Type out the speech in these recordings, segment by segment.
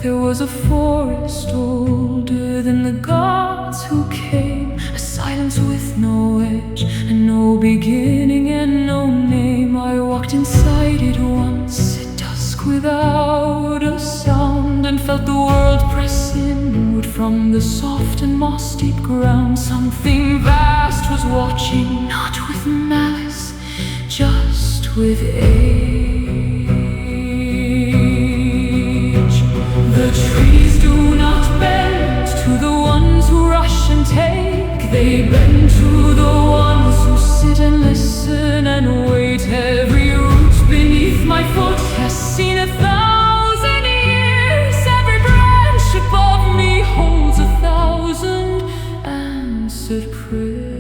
There was a forest older than the gods who came, a silence with no edge and no beginning and no name. I walked inside it once at dusk without a sound, and felt the world press inward from the soft and moss-deep ground. Something vast was watching, not with malice, just with age. The trees do not bend to the ones who rush and take, they bend to the ones who sit and listen and wait. Every root beneath my foot has seen 1,000 years. Every branch above me holds 1,000 answered prayers.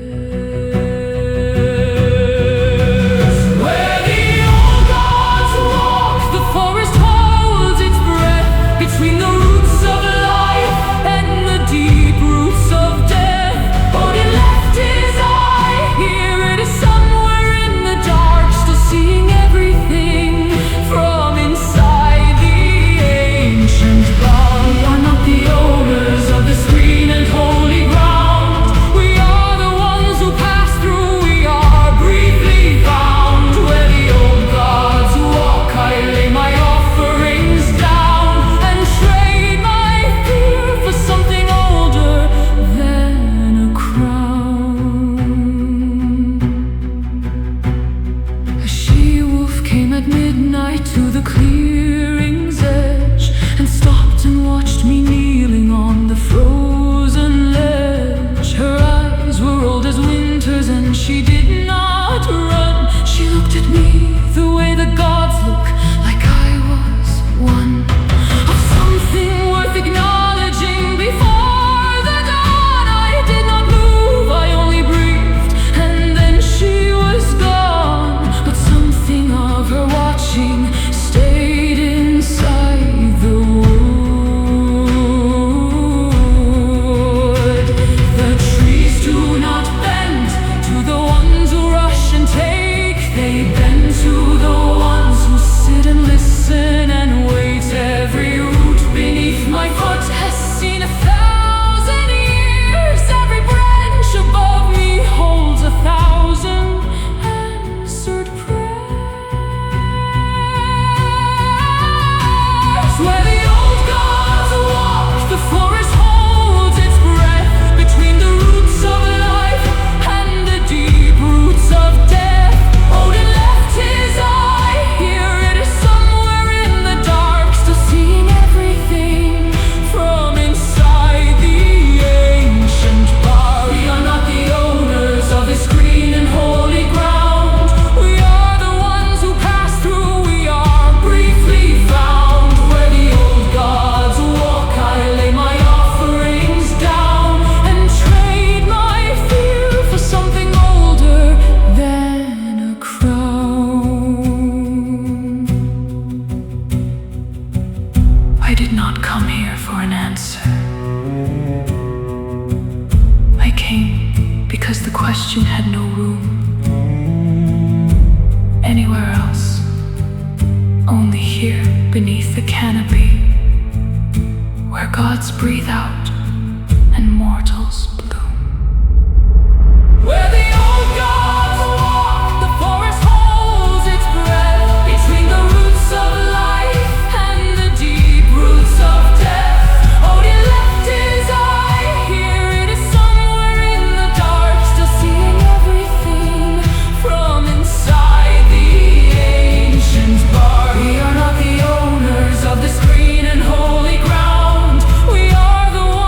We are the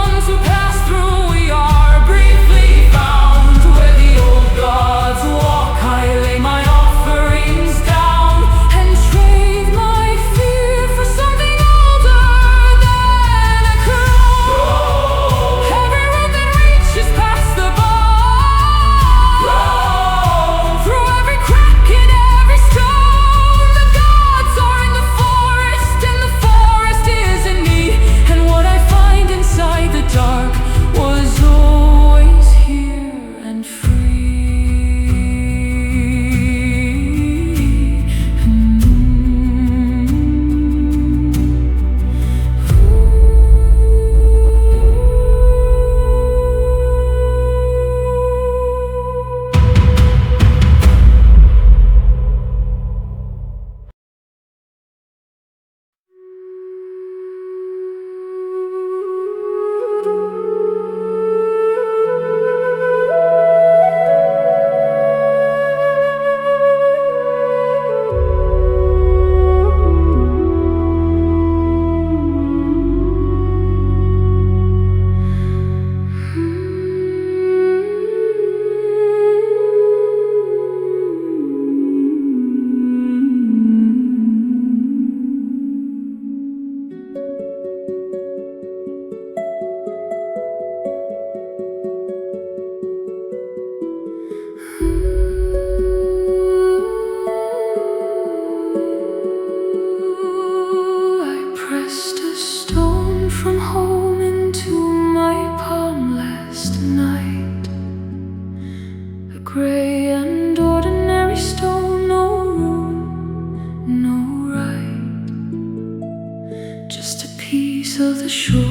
just a piece of the shore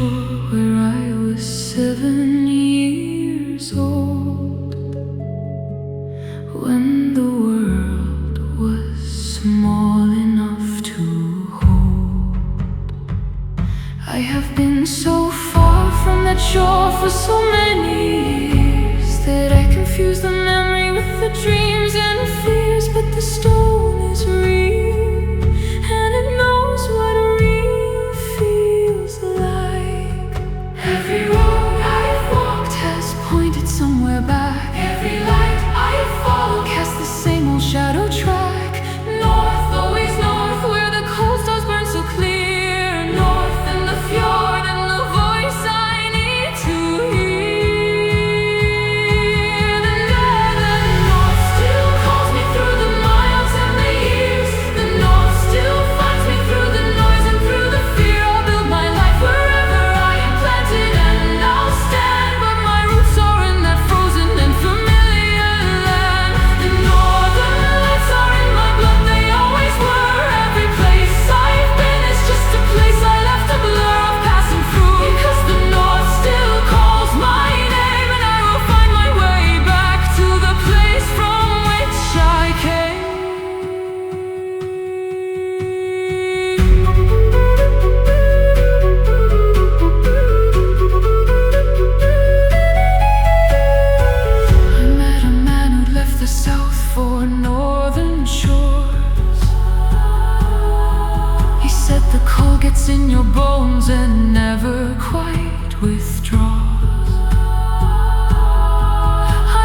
where I was 7 years old, when the world was small enough to hold. I have been so far from that shore for so many years that I confuse the memory with the dreams and fears, but the stone is real, and it knows what real feels like. Every road I've walked has pointed somewhere back. Every light I've followed cast the same old shadow track. North, always north, where the cold stars burn so clear. North in the fjord and the voice I need to hear. The northern north still calls me through the miles and the years. The north still finds me through the noise and through the fear. I'll build my life wherever I am planted, and I'll stand, but my roots are in that frozen and familiar land. The northern lights are in my blood, they always were. Every place I've been is just a place I left a blur of passing through. Because the north still calls my name, and I will find my way back to the place from which I came. I met a man who'd left the south for northern shores. He said the cold gets in your bones and never quite withdraws.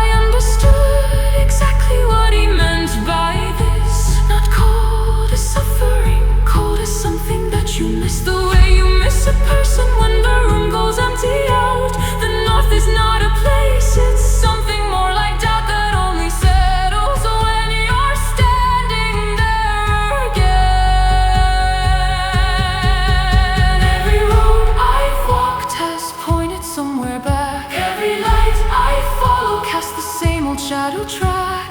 I understood exactly what he meant by this. Not cold as suffering, cold as something that you miss. The way you miss a person when the room goes empty out. The north is not a place, it's something more like doubt that only settles when you're standing there again. Every road I've walked has pointed somewhere back. Every light I follow casts the same old shadow track.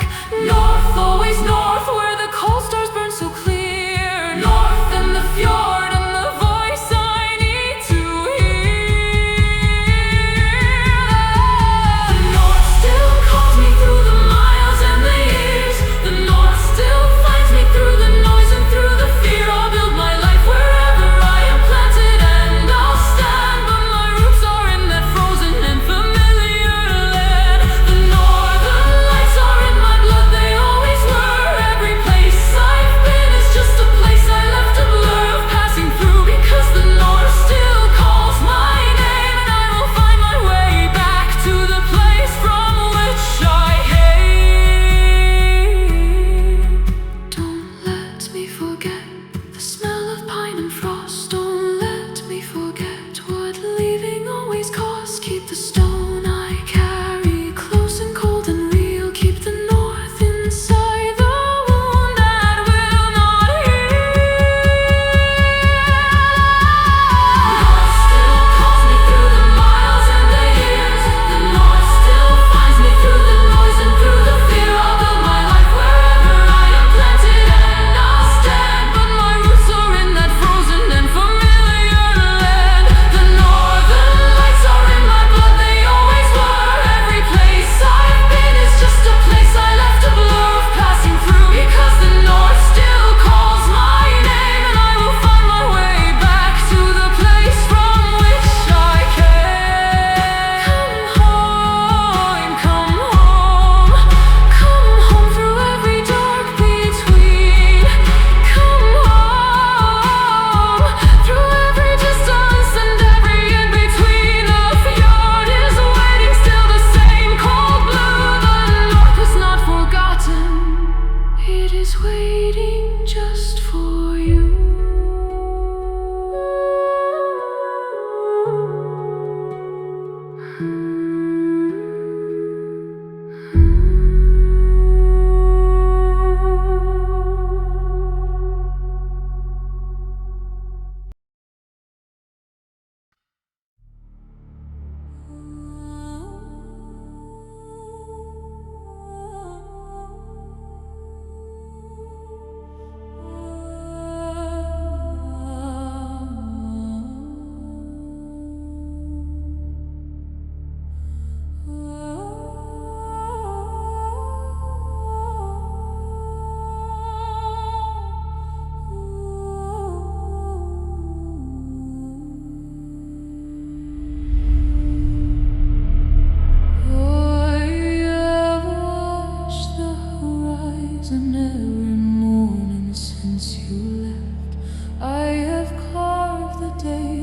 North, always north, where the cold stars burn so clear. North in the fjord and the voice I need to hear.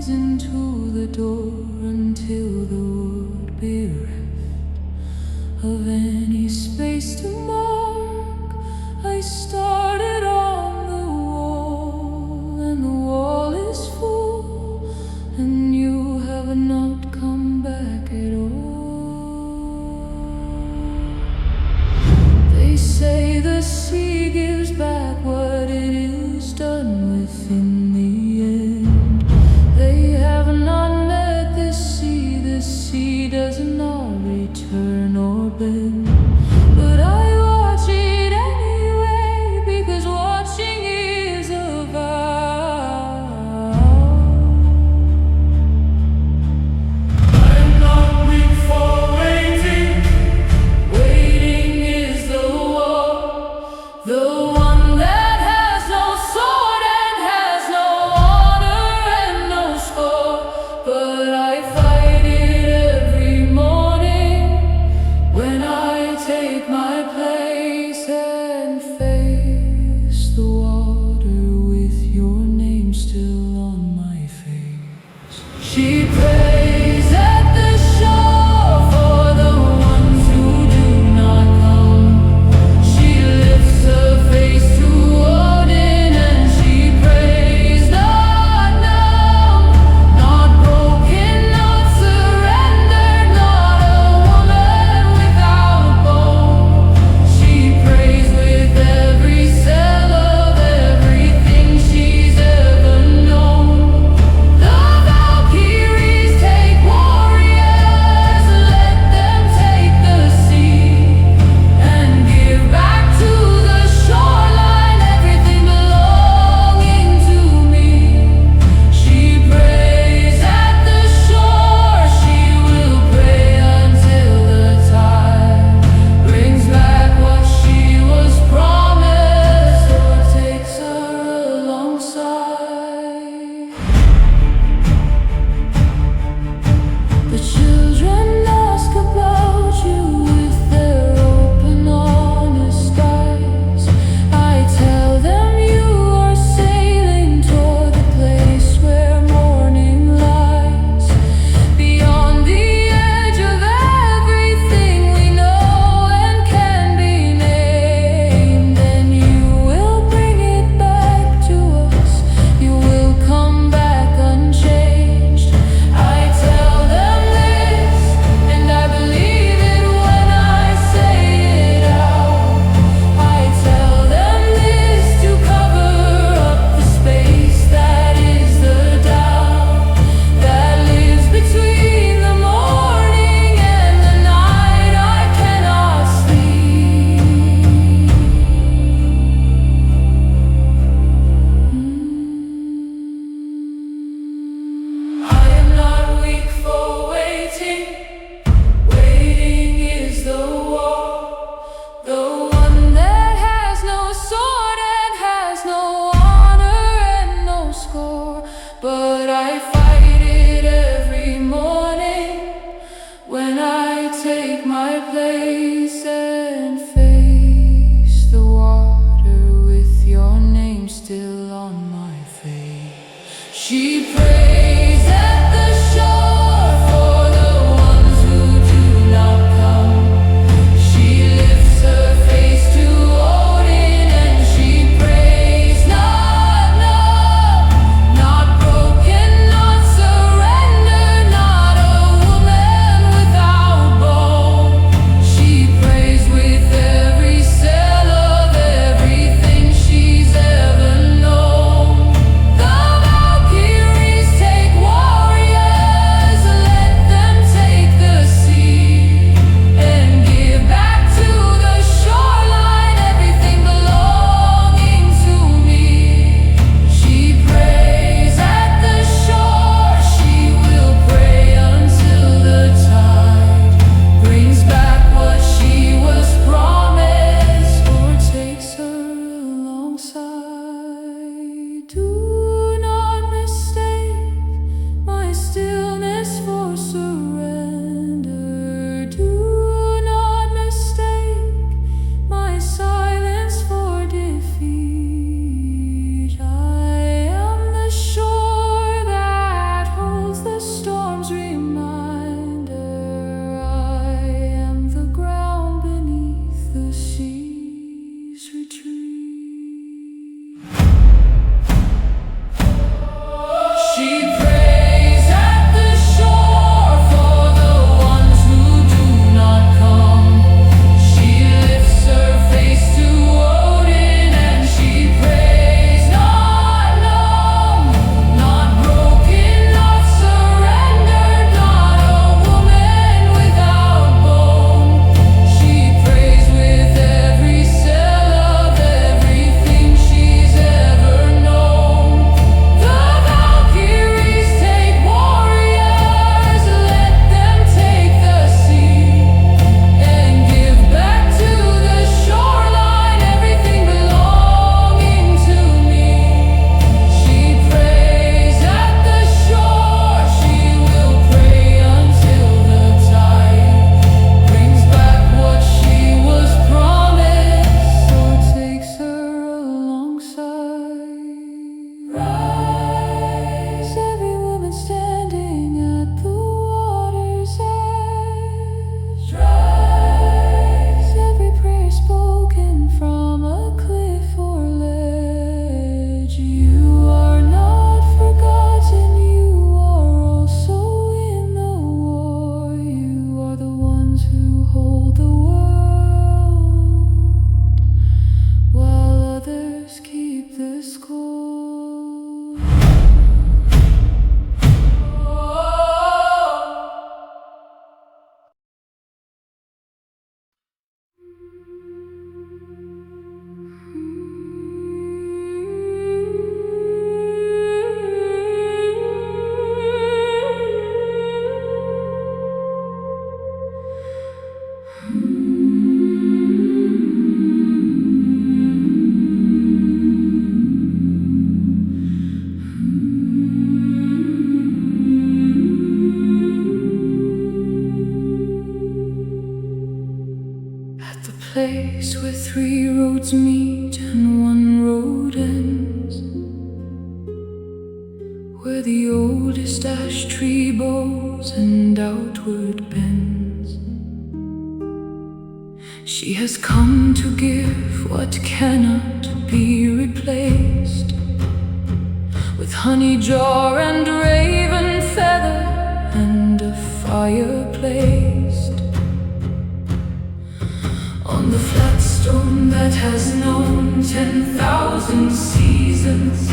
hands into the door until there would be reft of any space to mark. I started on the wall, and the wall is full, and you have not come back at all. They say the sea gives back what it is done with in the end. They have not met this sea does not return or bend. But I watch it anyway, because watching is a vow. I'm not weak for waiting. Waiting is the war, the one that has no sword and has no honor and no score. But I fight it every morning when I take my place and face the water with your name still on my face. She prays at the shore for the ones who do not come. She lifts her face to Odin and she prays, not numb, not broken, not surrendered, not a woman without bone. She prays with every cell of everything she's ever known. The Valkyries take roads meet and one road ends, where the oldest ash tree bows and outward bends. She has come to give what cannot be replaced, with honey jar and raven feather and a fire placed on the flat stone that has known 10,000 seasons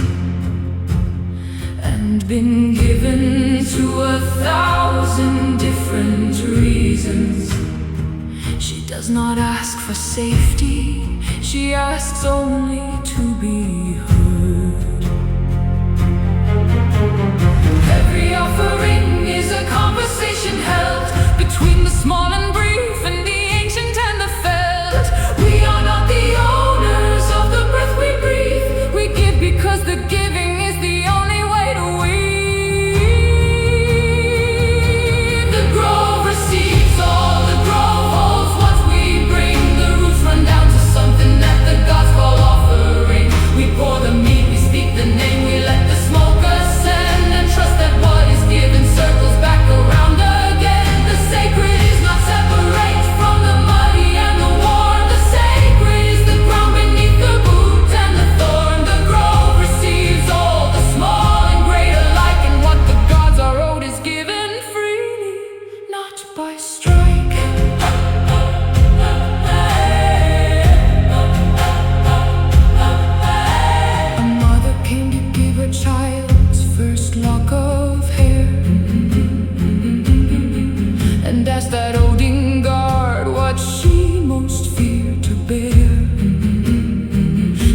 and been given to 1,000 different reasons. She does not ask for safety, she asks only to be heard. Every offering is a conversation held between the small and brief and the ancient and the felt. We are not the owners of the breath we breathe. We give because the giving is the only way to weave. The grove receives all, the grove holds what we bring. The roots run down to something that the gods call offering. We pour the meat, we speak the name, we let the smoke ascend, and trust that what is given circles back around again. The sacred is not separate from the muddy and the warm. The sacred is the ground beneath the boot and the thorn. The grove receives all, the small and great alike, and what the gods are owed is given freely, not by strike. A mother came to give her child's first lock of hair, and asked that Odin guard what she most feared to bear.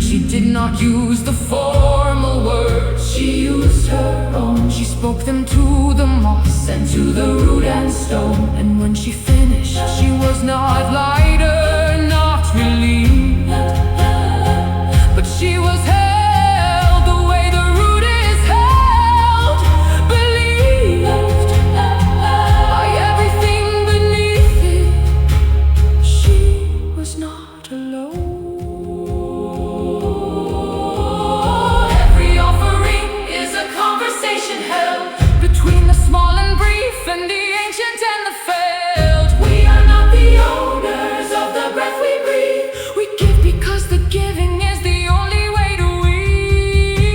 She did not use the formal words, she used her own. She spoke them to the moss and to the root and stone. And when she finished, she was not lighter, not relieved, but she was held the way the root is held, believed by everything beneath it. She was not alone. Every offering is a conversation held between the small and brief and the ancient and the felt. We are not the owners of the breath we breathe. We give because the giving is the only way to weave.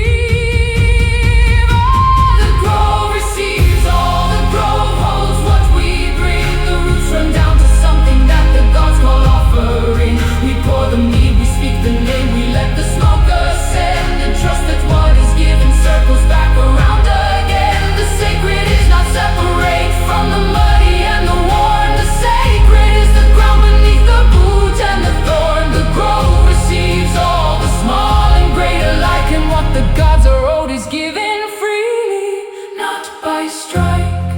The grove receives all, the grove holds what we bring. The roots run down to something that the gods call offering. We pour the mead, we speak the name, we let the smoke ascend, and trust that what is given circles back around again. The sacred is not separate from the muddy and the warm. The sacred is the ground beneath the boot and the thorn. The grove receives all, the small and great alike, and what the gods are owed is given freely, not by strike.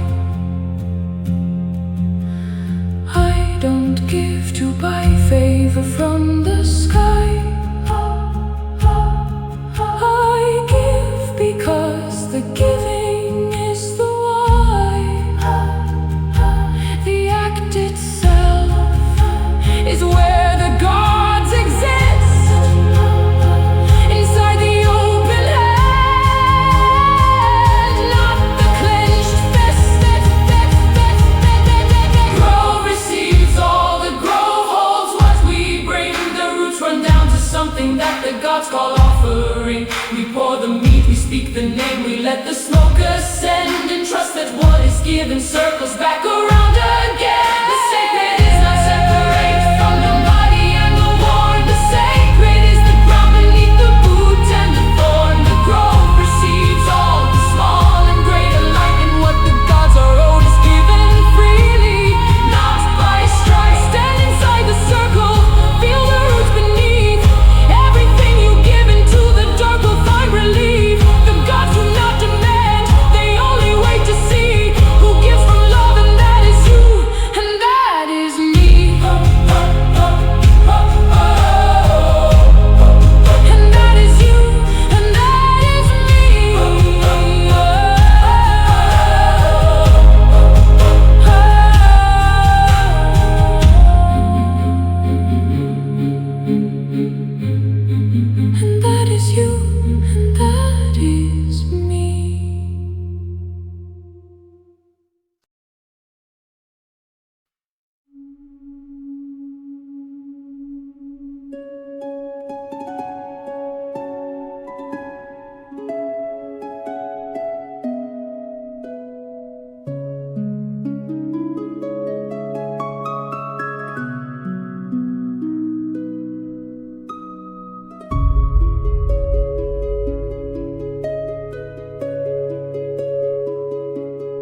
I don't give to buy favor from the sky. I give because the giving is the why. The act itself is where the gods exist, inside the open hand, not the clenched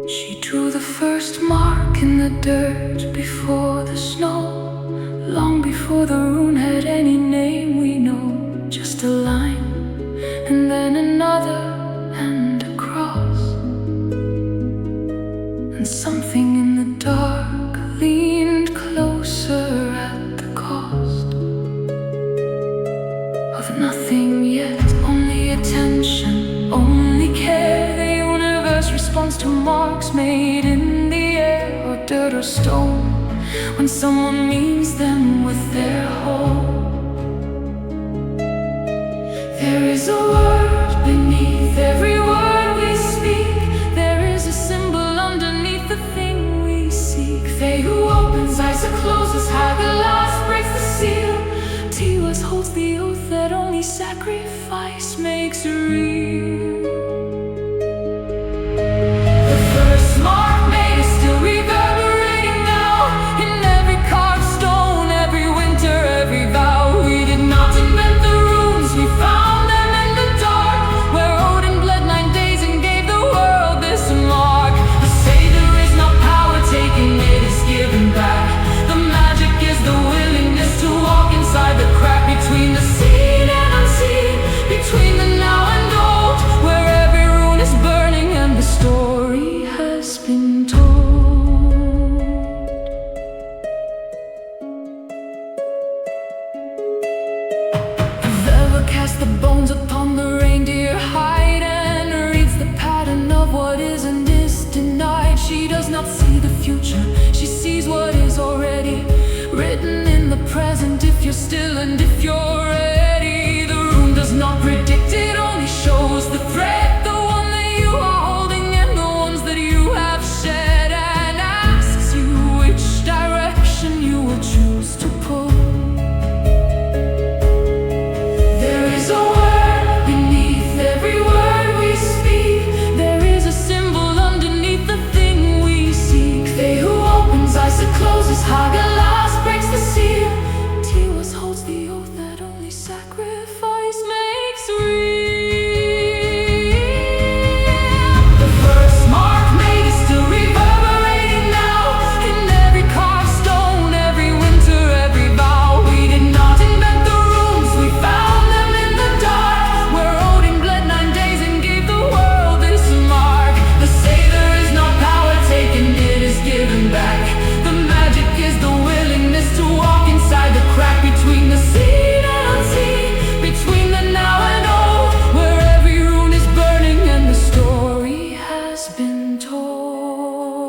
She drew the first mark in the dirt before the snow, long before the rune had any name we know. Just a line, and then another, and a cross. And something in the dark leaned closer at the cost of nothing yet, only attention, only care. The universe responds to marks made in the air, or dirt or stone, when someone means them with their whole. There is a word beneath every word we speak. There is a symbol underneath the thing we seek. They who opens, eyes are closes, last breaks the seal. Tiwas holds the oath that only sacrifice makes real. The first mark made is still reverberating now, in every carved stone, every winter, every vow. We did not invent the runes, we found them in the dark, where Odin bled 9 days and gave the world this mark. I say there is no power taken, it is given back. The magic is the willingness to walk inside the crack between the seen and unseen, between the now and old, where every rune is burning and the story has been told. The Velva casts the bones upon the reindeer hide and reads the pattern of what is and is denied. She does not see the future, she sees what is already written in the present. If you're still and if you're ready, the rune does not predict, it only shows the thread, the one that you are holding and the ones that you have shed, and asks you which direction you will choose to pull. There is a word beneath every word we speak. There is a symbol underneath the thing we seek. They who opens, eyes that closes, last breaks the seal. Tiwas holds the oath that only sacrifice makes real. The first mark made is still reverberating now, in every carved stone, every winter, every vow. We did not invent the runes, we found them in the dark, where Odin bled 9 days and gave the world this mark. They say there is no power taken, it is given back. The magic is the willingness to walk inside the crack between the seen and unseen, between the now and old, where every rune is burning and the story has been told.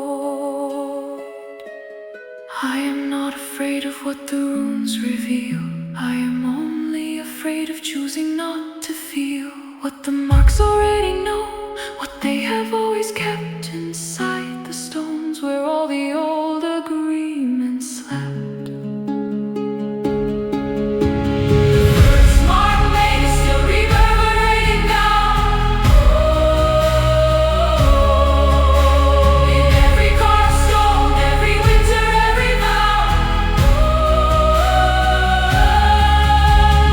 I am not afraid of what the runes reveal, I am only afraid of choosing not to feel what the marks already know, what they have always kept inside the stones, where all the old agreements slept. The first mark made is still reverberating now, in every carved stone, every winter, every vow.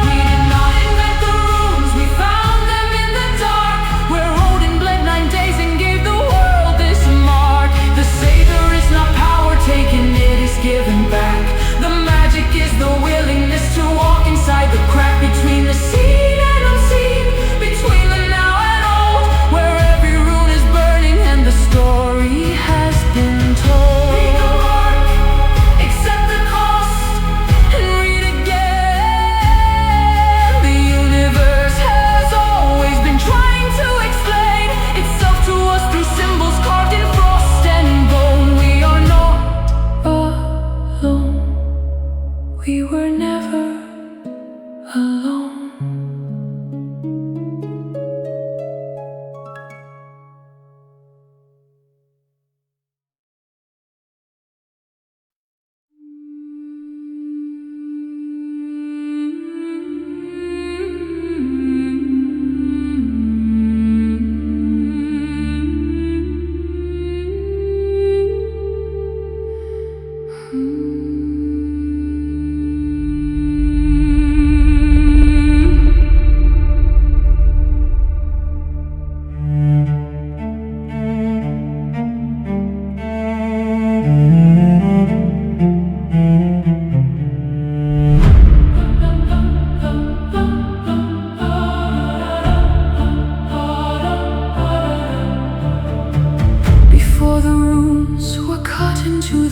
We did not invent the runes, we found them in the dark, where Odin bled 9 days and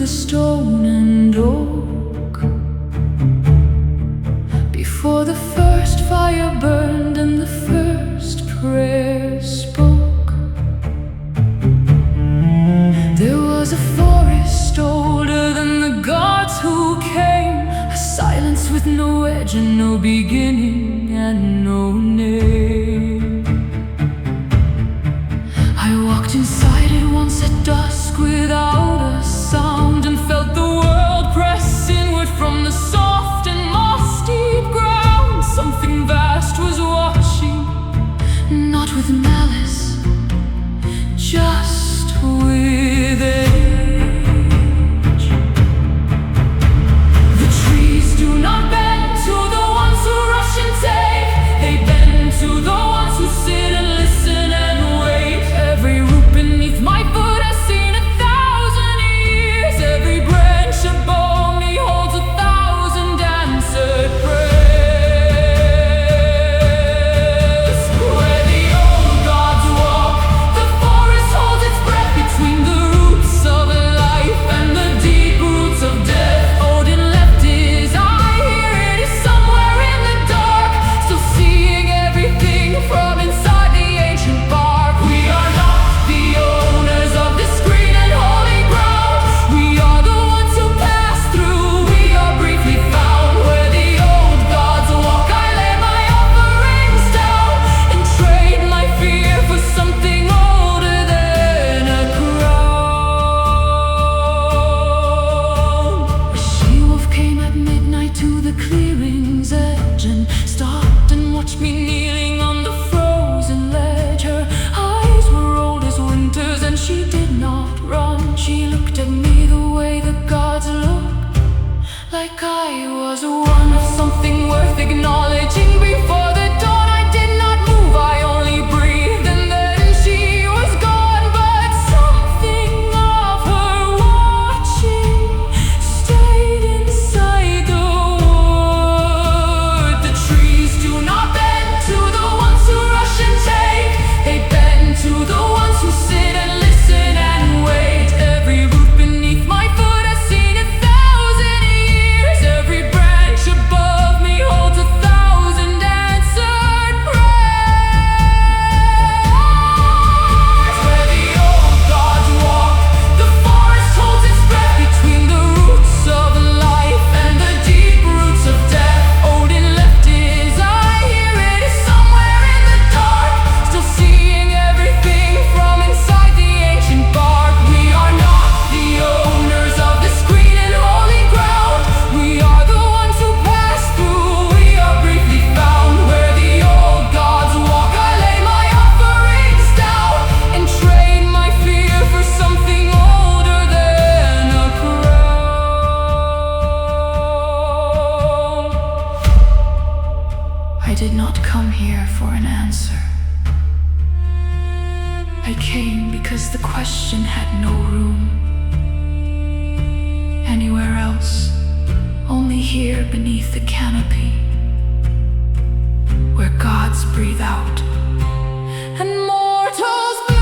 the stone and oak. Before the first fire burned and the first prayer spoke, there was a forest older than the gods who came, a silence with no edge and no beginning and no name. I walked inside it once at dusk without a sound, and felt the world press inward from the soft and mossy ground. Something vast was watching, not with malice, just with age. The trees do not bend to the ones who rush and take, they bend to the ones who sit and listen and wait. Every root beneath my foot has seen 1,000 years. Every branch above me holds 1,000 answered prayers. Where the old gods walk, the forest holds its breath between the roots of life and the deep roots of death. Odin left his eye here, it is somewhere in the dark, still seeing everything from inside the ancient bark. We are not the owners of this green and holy ground. We are the ones who pass through. We are briefly found. Where the old gods walk, I lay my offerings down and trade my fear for something older than a crown. A she-wolf came at midnight to the clearing's edge and stopped and watched me kneeling on the frozen ledge. Her eyes were old as winters and she did not run. She looked at me the way the gods look, like I was one of something worth acknowledging. Before the dawn I did not move, I only breathed, and then she was gone. But something of her watching stayed inside the wood. The trees do not bend to the ones who rush and take, they bend to the ones who sit and listen and wait. Every root beneath my foot has seen 1,000 years. Every branch above me holds 1,000 answered prayers. Where the old gods walk, the forest holds its breath between the roots of life and the deep roots of death. Odin left his eye here, it is somewhere in the dark, still seeing everything from inside the ancient bark. We are not the owners of this green and holy ground. We are the ones who pass through. We are briefly found. Where the old gods walk, I lay my offerings down and trade my fear for something older than a crown. I did not come here for an answer. I came because the question had no room anywhere else, only here beneath the canopy, where gods breathe out and mortals bloom.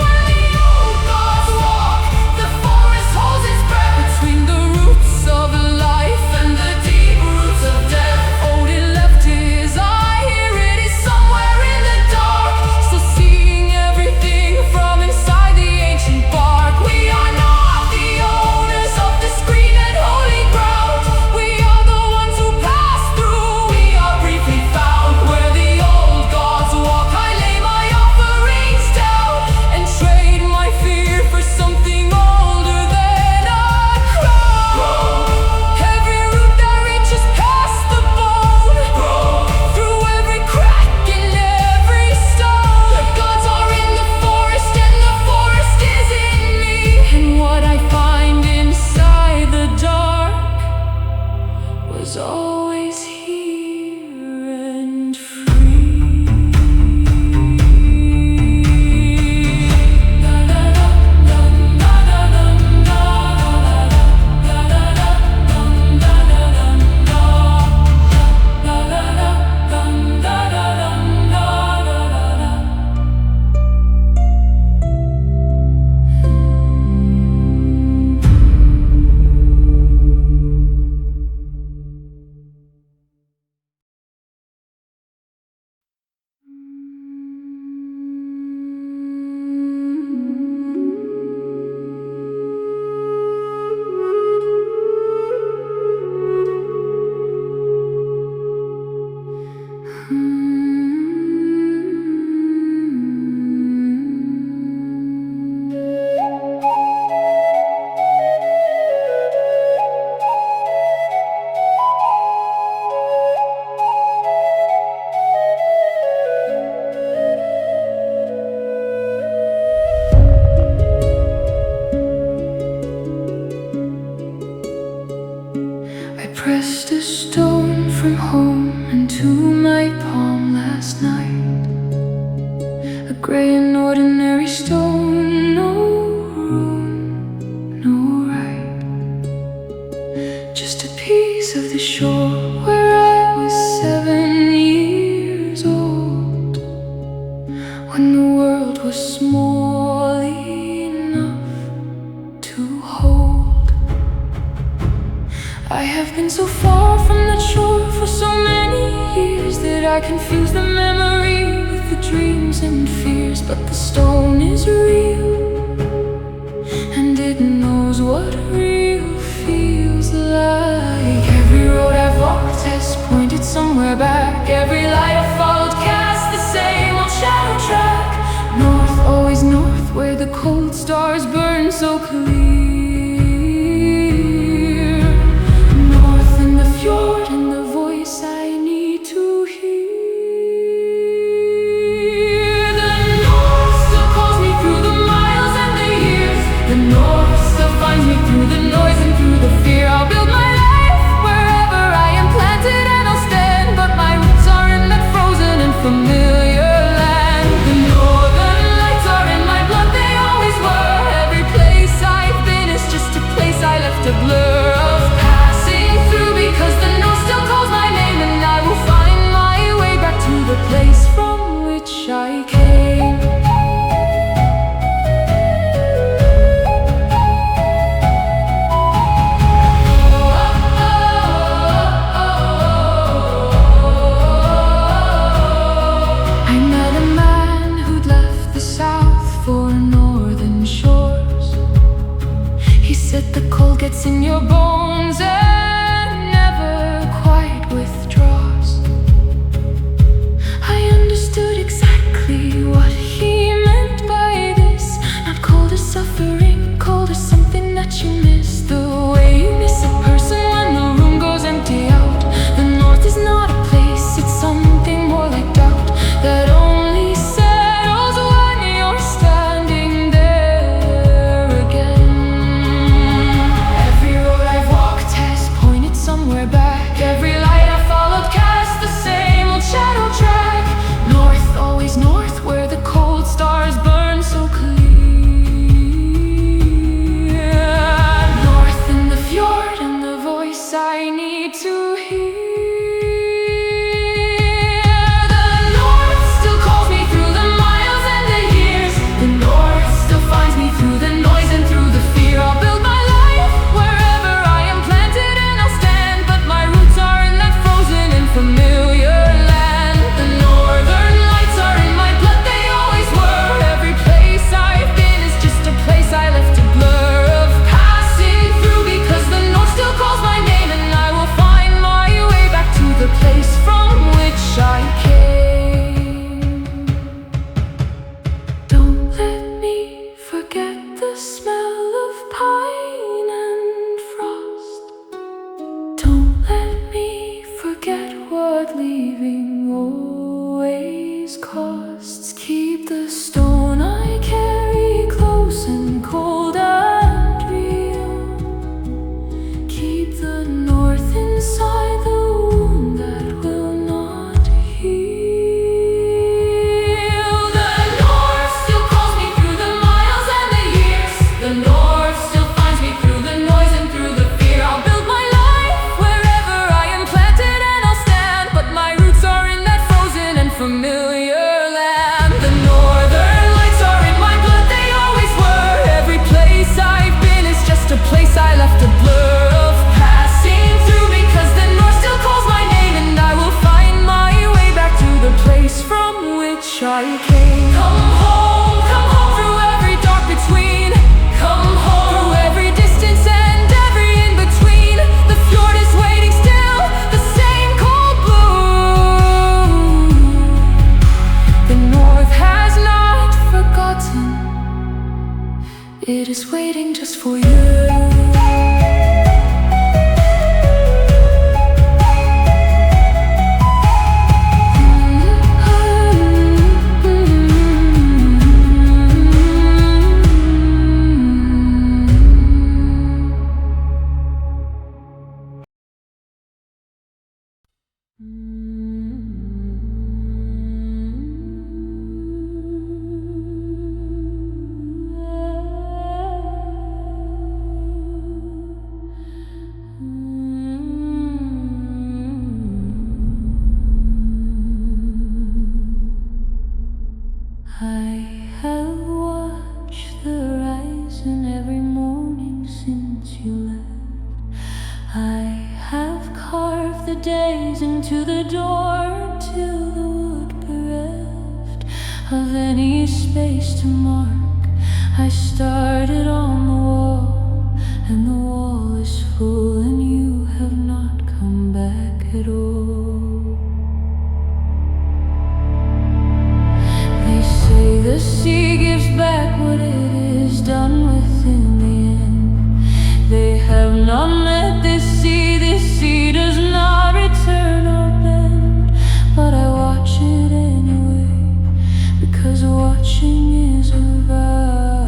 Where the old gods walk, the forest holds its breath between the roots of life and the deep roots of death. Odin left his eye here, it is somewhere in the dark, still seeing everything from inside the ancient bark. We are not the owners of this green and holy ordinary stone, no Rune, no rite. Just a piece of the shore where I was 7 years old, when the world was small enough to hold. I have been so far from that shore for so many years that I confuse the memory with the dreams and fears. But the stone is real, and it knows what real feels like. Every road I've walked has pointed somewhere back. Every light I followed cast the same old shadow track. North, always north, where the cold stars burn so clear. North in the fjord and the voice I need to hear. The north still calls me through the miles and the years. The north still finds me through the noise and through the fear. I'll build my life wherever I am planted, and I'll stand, but my roots are in that frozen and familiar land. The northern lights are in my blood, they always were. Every place I've been is just a place I left a blur of passing through, because the north still calls my name, and I will find my way back to the place from which I came. I met a man who'd left the south for northern shores. He said the cold gets in your bones and never quite withdraws. I understood exactly what he meant by this. Not cold as suffering, cold as something that you miss. The way you miss a person when the room goes empty out. The north is not a place, it's something more like doubt that only settles when you're standing there again. Every road I've walked has pointed somewhere back. Every light I followed cast the same old shadow track. North, always north, where the cold stars burn so clear. North in the fjord and the voice I need to hear. The north still calls me through the miles and the years. The north still finds me through the noise and through the fear. I'll build my life wherever I am planted, and I'll stand, but my roots are in that frozen and familiar land. The northern lights are in my blood, they always were. Every place I've been is just a place I left a blur of passing through, because the north still calls my name, and I will find my way back to the place from which I came. Don't let me forget the smell of pine and frost. Don't let me forget what leaving always costs. Keep the stone I carry close and cold and real. Keep the north inside the wound that will not heal. The north still calls me through the miles and the years. The north still finds me through the noise and through the fear. I'll build my life wherever I am planted, and I'll stand, but my roots are in that frozen and familiar land. The northern lights are in my blood, they always were. Every place I've been is just a place I left a blur of passing through, because the north still calls my name, and I will find my way back to the place from which I came. Come home through every dark between. Come home through every distance and every in between. The fjord is waiting still, the same cold blue. The north has not forgotten, it is waiting just for you. gaze into the door till the wood bereft of any space to mark. I started on the wall, and the wall is full, and you have not come back at all. They say the sea gives back what it is done with in the end. They have not met this sea does not return or bend. But I watch it anyway, because watching is a vow.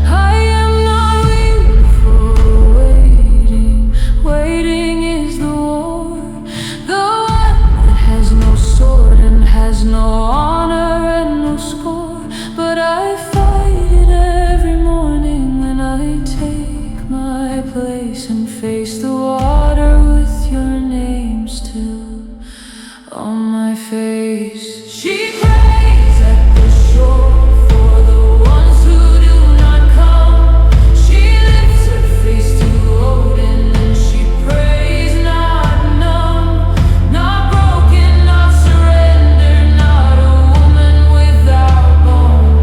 I am not weak for waiting. Waiting is the war, the one that has no sword and has no honor and no score. But I fight it every morning when I take my place and face the water with your name still on my face. She prays at the shore for the ones who do not come. She lifts her face to Odin and she prays, not numb, not broken, not surrendered, not a woman without bone.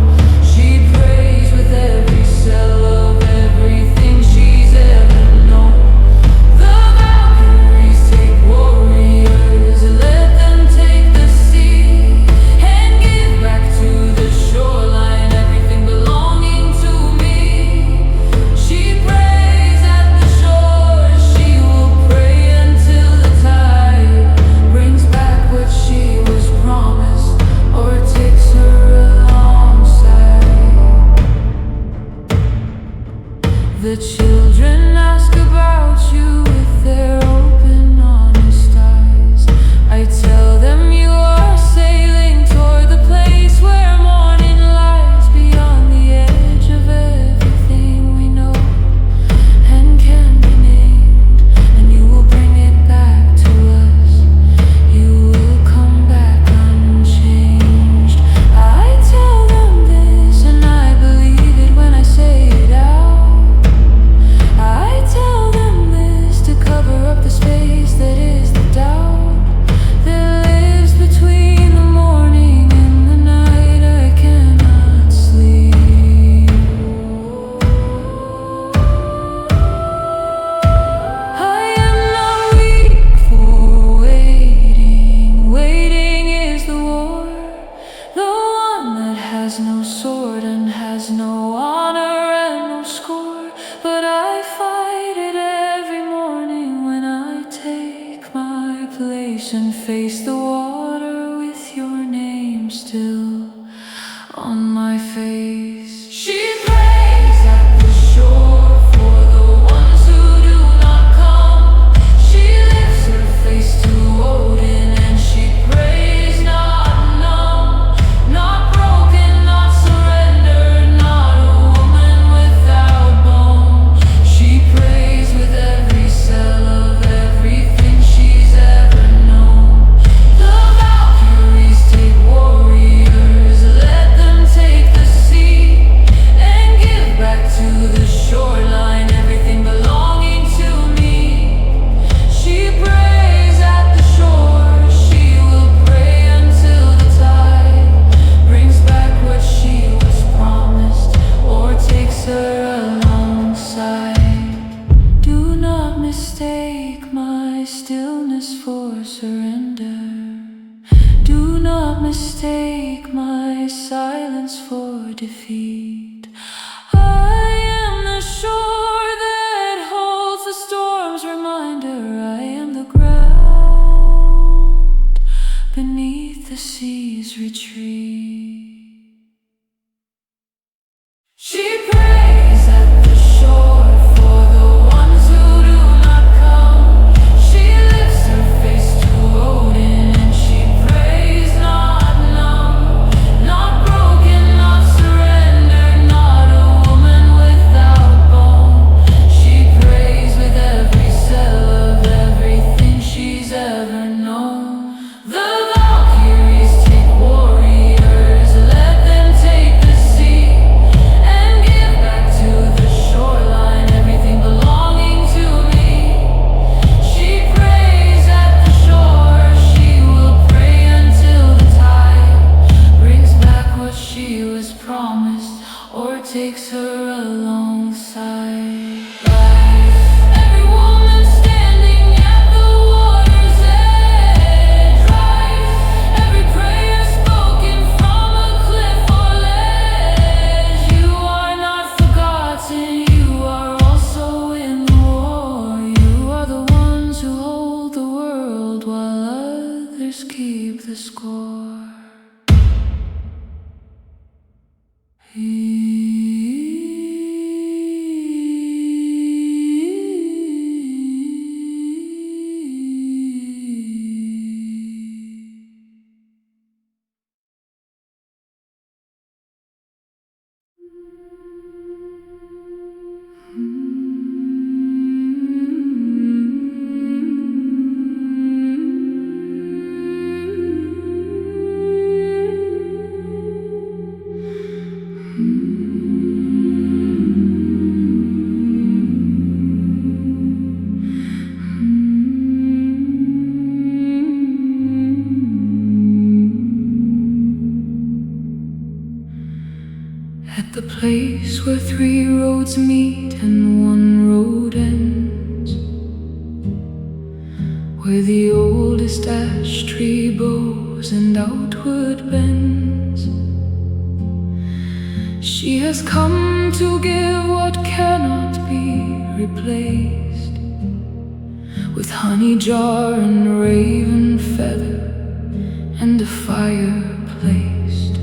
She prays with every cell of everything she's ever known. The Valkyries take warriors, let them take the sea and give back to the shoreline everything belonging to me. She prays at the shore, she will pray until the tide brings back what she was promised or takes her alongside. The children ask about you with their open, honest eyes. I tell them you are sailing toward the place where morning lies, beyond the edge of everything we know and can be named. And you will bring it back to us, you will come back unchanged. I tell them this and I believe it when I say it out. I tell them this to cover up the space that is the doubt that lives between the morning and the night. I cannot sleep. I am not weak for waiting. Waiting is the war, the one that has no sword and has no honor and no score. But I fight it every morning when I take my place and face the water with your name still on my face. She prays at the shore for the ones who do not come. She lifts her face to Odin and she prays, not numb, not broken, not surrendered, not a woman without bone. She prays with every cell of everything she's ever known. The Valkyries take warriors, let them take the sea and give back to the shoreline everything belonging to me. She prays at the shore, she will pray until the tide brings back what she was promised or takes her alongside. Do not mistake my stillness for surrender. Do not mistake my silence for defeat. I am the shore that holds the storm's reminder. I am the ground beneath the sea's retreat. She prays at the shore for the ones who do not come. She lifts her face to Odin and she prays, not numb, not broken, not surrendered, not a woman without bone. She prays with every cell of everything she's ever known. The Valkyries take warriors. keep the score. At the place where three roads meet and one road ends, where the oldest ash tree bows and outward bends, she has come to give what cannot be replaced, with honey jar and raven feather and a fire placed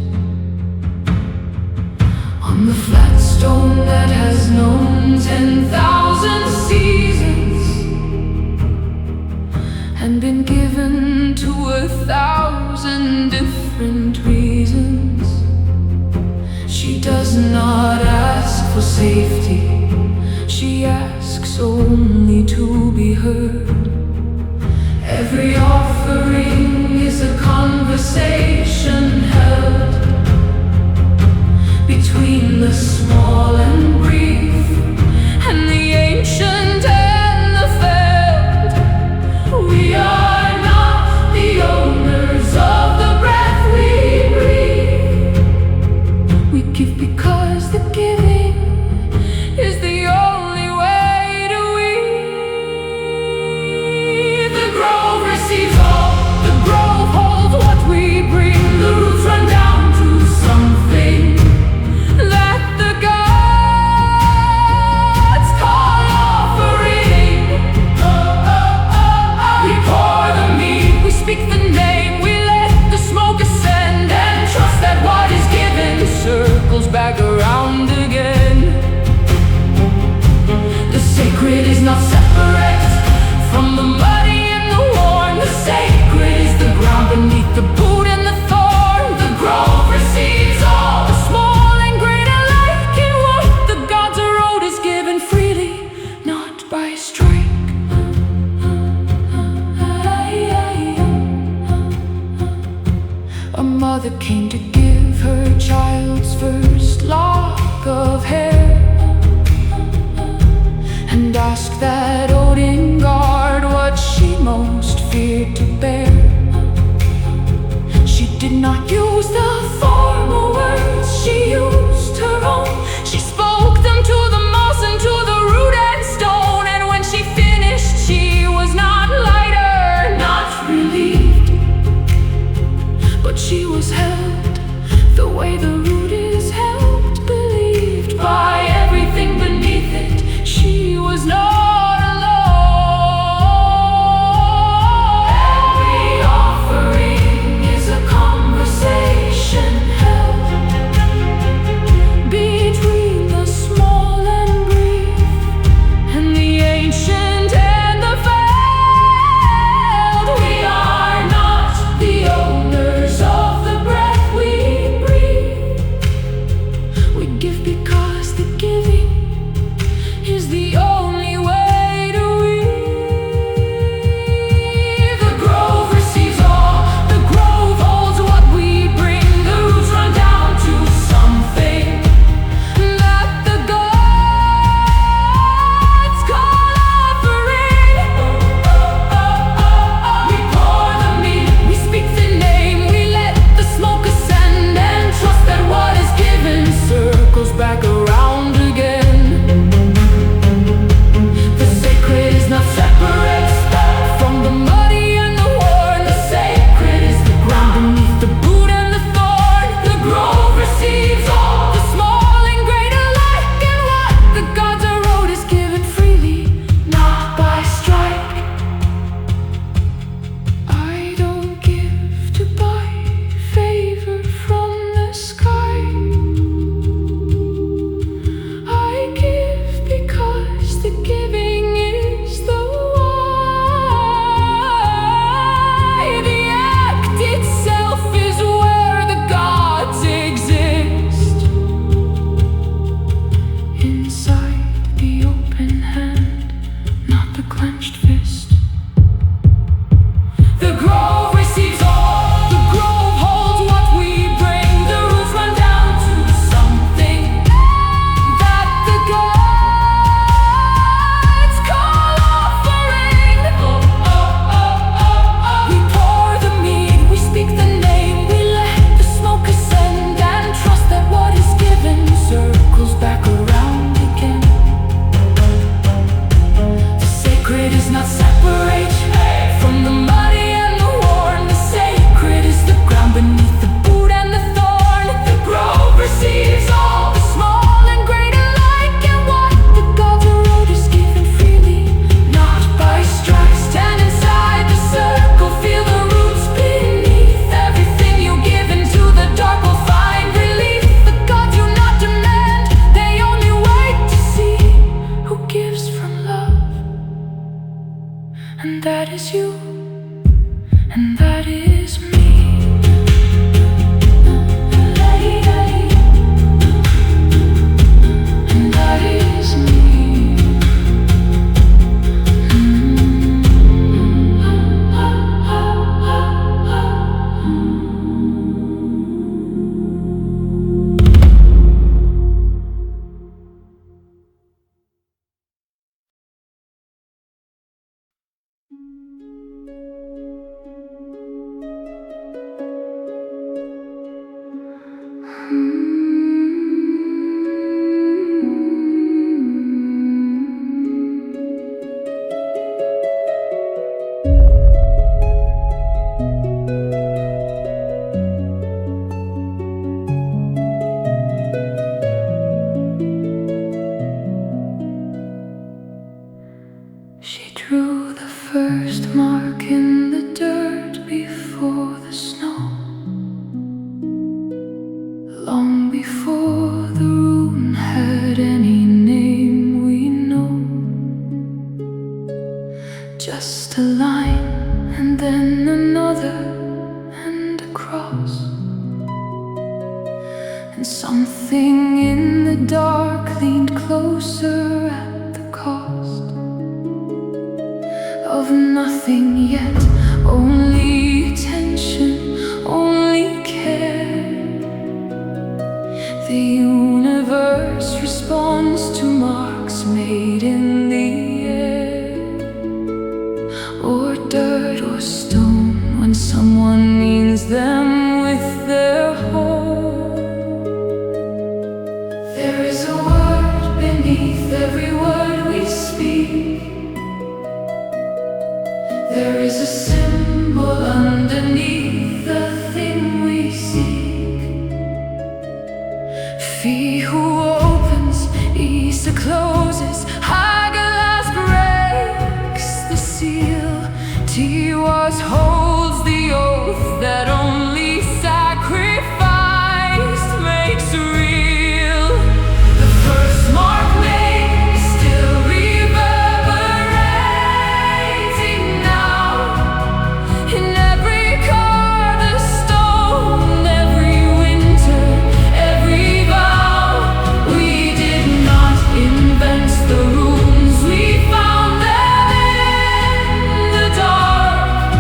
on the flat stone that has known 10,000 seasons and been given to 1,000 different reasons. She does not ask for safety, she asks only to be heard. Every offering is a conversation held between the small and brief, and the ancient and the failed. We are not the owners of the breath we breathe. We give because the giving is the only way to weave. The grove receives all, the grove holds what we bring. The roots run down to something that the gods call offering. We pour the meat, we speak the name, we let the smoke ascend, and trust that what is given circles back around again. The sacred is not separate from the muddy and the worn. The sacred is the ground beneath the boot and the thorn. The grove receives all, the small and great alike, in what the gods are owed is given freely, not by strike. A mother came to give her child's first lock of hair and asked that Odin guard what she most feared to bear. She did not use the formal words, she used her own. She spoke them to the moss and to the root and stone, and when she finished she was not lighter, not relieved, but she was held the way the root is held, believed by everything beneath it. She was not alone. Every the snow. Long before the rune had any name we know. Just a line and then another and a cross. And something in the dark leaned closer at the cost of nothing yet, only tension, only care. The universe responds to marks made in the air, or dirt or stone, when someone means them with their heart. There is a word beneath every word we speak. There is a symbol underneath the thing we seek. Fee who opens, Isa closes, Hagelas breaks the seal. Tiwas holds the oath that only sacrifice makes real. The first mark made is still reverberating now. In every carved stone, every winter, every vow. We did not invent the runes, we found them in the dark,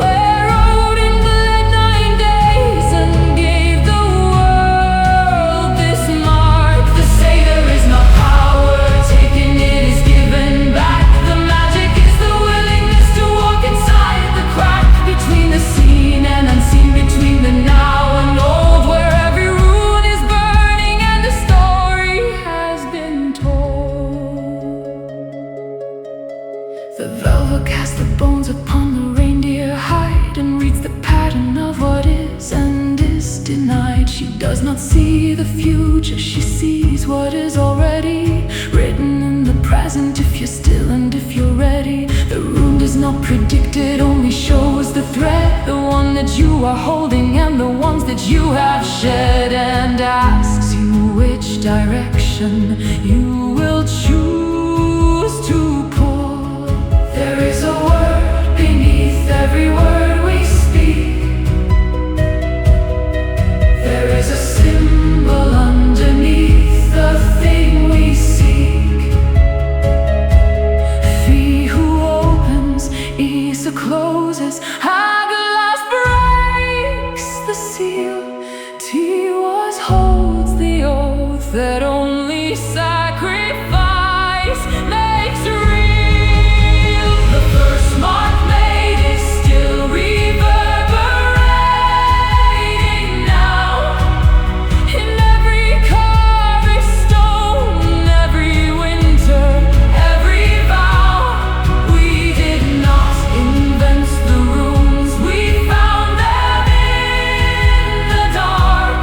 where Odin bled 9 days and gave the world this mark. They say there is no power taken, it is given back. The magic is the willingness to walk inside the crack between the seen and unseen, between the now and old, where every rune is burning and a story has been told. The velvet casts the bones upon the reindeer hide and reads the pattern of what is and is denied. She does not see the future, she sees what is already written in the present. If you're still and if you're ready, the rune does not predict, it only shows the thread, the one that you are holding and the ones that you have shed, and asks you which direction you will choose to pull. There is a word beneath every word we speak. There is a symbol underneath the thing we seek. Fee who opens, Isa closes, Hagelas breaks the seal. Tiwas holds the oath that only sacrifice makes real. The first mark made is still reverberating now. In every carved stone, every winter, every vow. We did not invent the runes, we found them in the dark,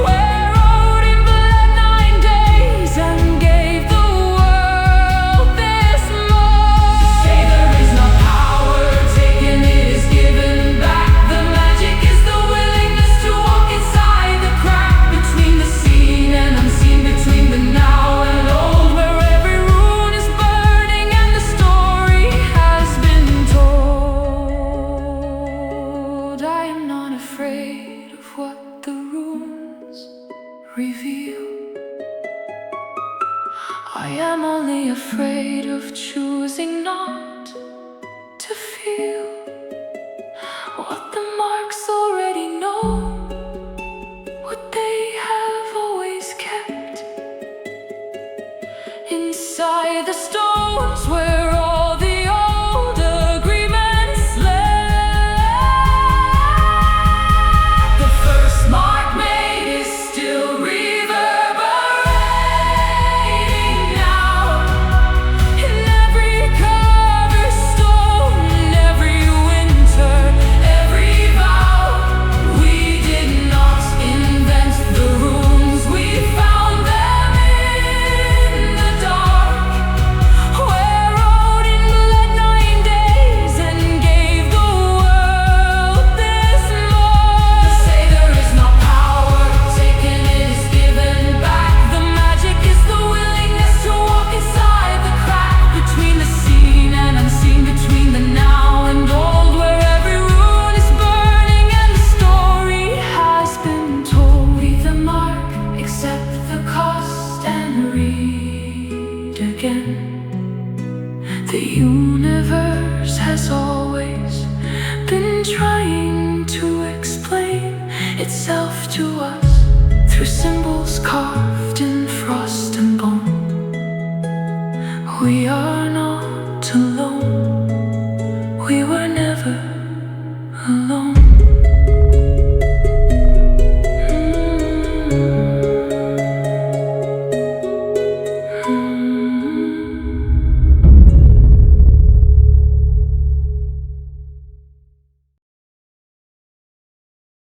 where Odin bled 9 days and gave the world this mark. Say there is no power taken, it is given back. The magic is the willingness to walk inside the crack between the seen and unseen, between the now and old, where every rune is burning and the story has been told. I am not afraid of what the runes reveal. I am only afraid of choosing not to feel what the marks already know, what they have always kept inside the stones, where all the old agreements left. The first mark made is still reverberating now. In every curve itself to us through symbols carved in frost and bone. We are not